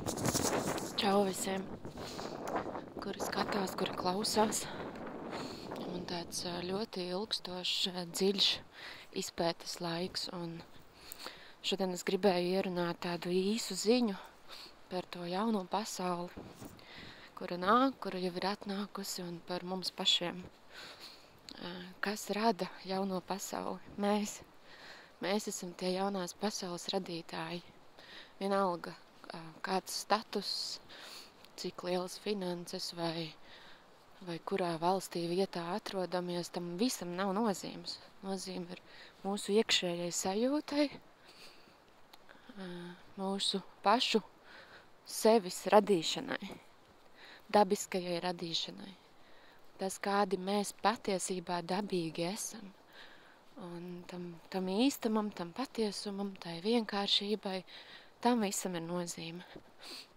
Čau visiem, kuri skatās, kuri klausās. Man tāds ļoti ilgstošs, dziļš izpētes laiks, un šodien es gribēju ierunāt tādu īsu ziņu par to jauno pasauli, kura nāk, kura jau ir atnākusi, un par mums pašiem. Kas rada jauno pasauli? Mēs esam tie jaunās pasaules radītāji. Vienalga, kāds status, cik lielas finanses vai kurā valstī vietā atrodamies, tam visam nav nozīmes. Nozīme ir mūsu iekšējai sajūtai, mūsu pašu sevis radīšanai, dabiskajai radīšanai. Tas, kādi mēs patiesībā dabīgi esam. Un tam īstamam, tam patiesumam, tai vienkāršībai, tam visam ir nozīme.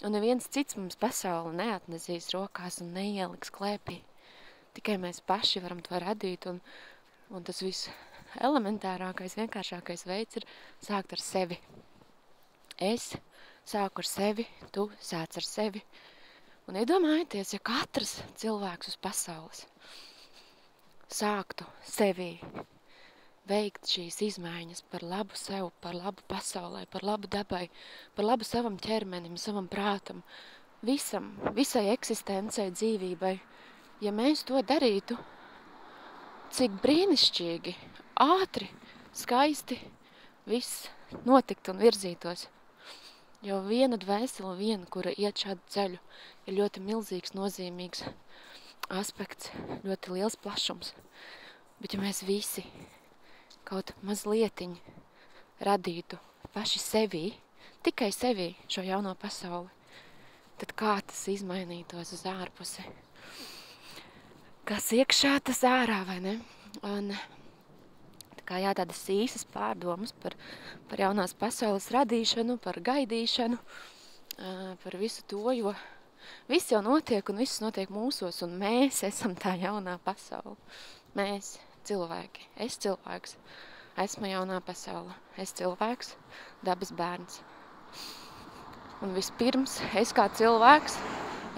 Un neviens cits mums pasauli neatnesīs rokās un neieliks klēpī. Tikai mēs paši varam to radīt, un tas viss elementārākais, vienkāršākais veids ir sākt ar sevi. Es sāku ar sevi, tu sāc ar sevi. Un iedomājieties, ja katrs cilvēks uz pasaules sāktu sevī veikt šīs izmaiņas par labu sev, par labu pasaulē, par labu dabai, par labu savam ķermenim, savam prātam, visai eksistencei, dzīvībai. Ja mēs to darītu, cik brīnišķīgi, ātri, skaisti viss notiktu un virzītos. Jo viena dvēsele, kura iet šādu ceļu, ir ļoti milzīgs, nozīmīgs aspekts, ļoti liels plašums. Bet ja mēs visi kaut mazlietiņ radītu paši sevī, tikai sevī šo jauno pasauli, tad kā tas izmainītos uz ārpusi? Kas iekšā, tas ārā, vai ne? Un tādas īsas pārdomas par jaunās pasaules radīšanu, par gaidīšanu, par visu to, jo viss jau notiek un viss notiek mūsos, un mēs esam tā jaunā pasaule. Mēs, cilvēki, es cilvēks, esmu jaunā pasaule, es cilvēks, dabas bērns. Un vispirms es kā cilvēks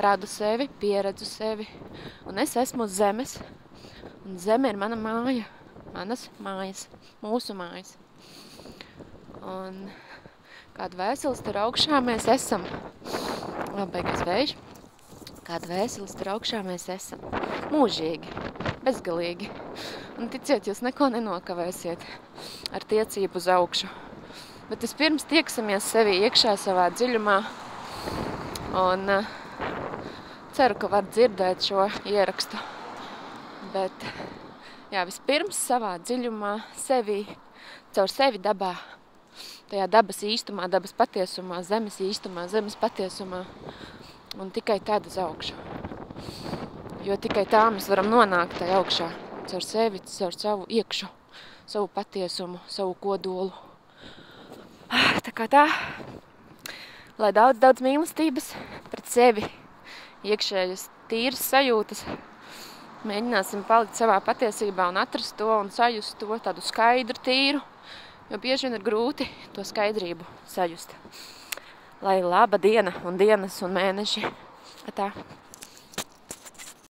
radu sevi, pieredzu sevi, un es esmu uz zemes, un zeme ir mana māja. Manas mājas, mūsu mājas. Un kāda vēseles tur augšā mēs esam. Beigas vējš. Kāda vēseles tur augšā mēs esam. Mūžīgi, bezgalīgi. Un ticiet, jūs neko nenokavēsiet ar tiecību uz augšu. Bet vispirms tieksamies sevi iekšā savā dziļumā. Un ceru, ka var dzirdēt šo ierakstu. Bet jā, vispirms savā dziļumā, sevi, caur sevi dabā, tajā dabas īstumā, dabas patiesumā, zemes īstumā, zemes patiesumā, un tikai tad uz augšu. Jo tikai tā mēs varam nonākt tajā augšā, caur sevi, caur savu iekšu, savu patiesumu, savu kodolu. Tā kā tā, lai daudz mīlestības pret sevi, iekšējas tīras sajūtas, mēģināsim palikt savā patiesībā un atrast to un sajust to tādu skaidru, tīru, jo bieži vien ir grūti to skaidrību sajust. Lai laba diena un dienas un mēneši. Tā.